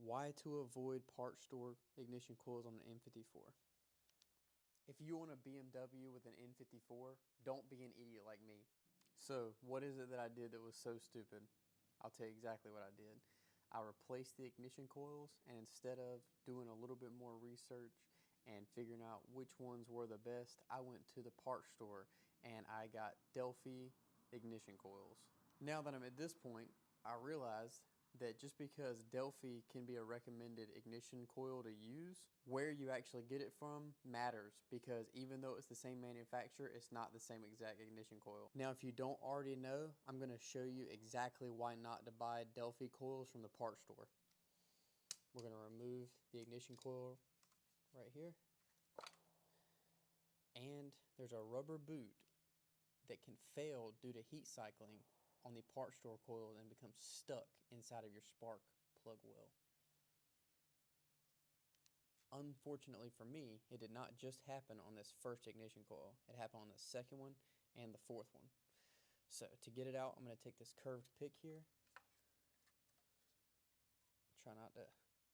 Why to avoid part store ignition coils on an N54. If you want a BMW with an N54, don't be an idiot like me. So what is it that I did that was so stupid? I'll tell you exactly what I did. I replaced the ignition coils, and instead of doing a little bit more research and figuring out which ones were the best, I went to the parts store and I got Delphi ignition coils. Now that I'm at this point, I realized that just because Delphi can be a recommended ignition coil to use, where you actually get it from matters, because even though it's the same manufacturer, it's not the same exact ignition coil. Now, if you don't already know, I'm going to show you exactly why not to buy Delphi coils from the parts store. We're going to remove the ignition coil right here. And there's a rubber boot that can fail due to heat cycling on the parts store coil and become stuck inside of your spark plug well. Unfortunately for me, it did not just happen on this first ignition coil. It happened on the second one and the fourth one. So to get it out, I'm going to take this curved pick here. Try not to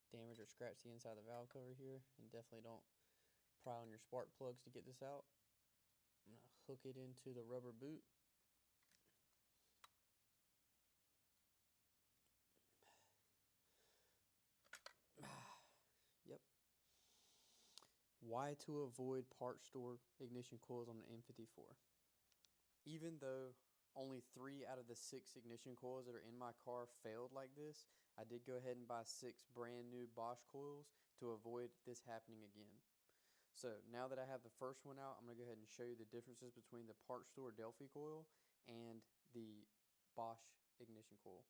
damage or scratch the inside of the valve cover here, and definitely don't pry on your spark plugs to get this out. I'm going to hook it into the rubber boot. Yep. Why to avoid part store ignition coils on an N54. Even though only 3 out of the 6 ignition coils that are in my car failed like this, I did go ahead and buy 6 brand new Bosch coils to avoid this happening again. So now that I have the first one out, I'm going to go ahead and show you the differences between the parts store Delphi coil and the Bosch ignition coil.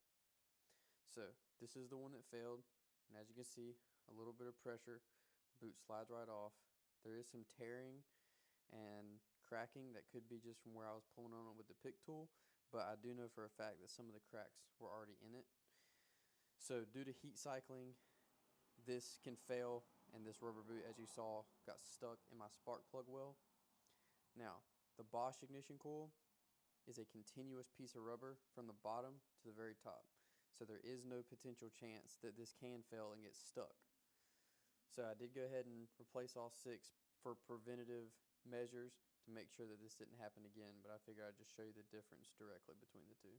So this is the one that failed, and as you can see, a little bit of pressure, the boot slides right off. There is some tearing and cracking that could be just from where I was pulling on it with the pick tool, but I do know for a fact that some of the cracks were already in it. So due to heat cycling, this can fail, and this rubber boot, as you saw, got stuck in my spark plug well. Now, the Bosch ignition coil is a continuous piece of rubber from the bottom to the very top. So there is no potential chance that this can fail and get stuck. So I did go ahead and replace all 6 for preventative measures to make sure that this didn't happen again, but I figured I'd just show you the difference directly between the two.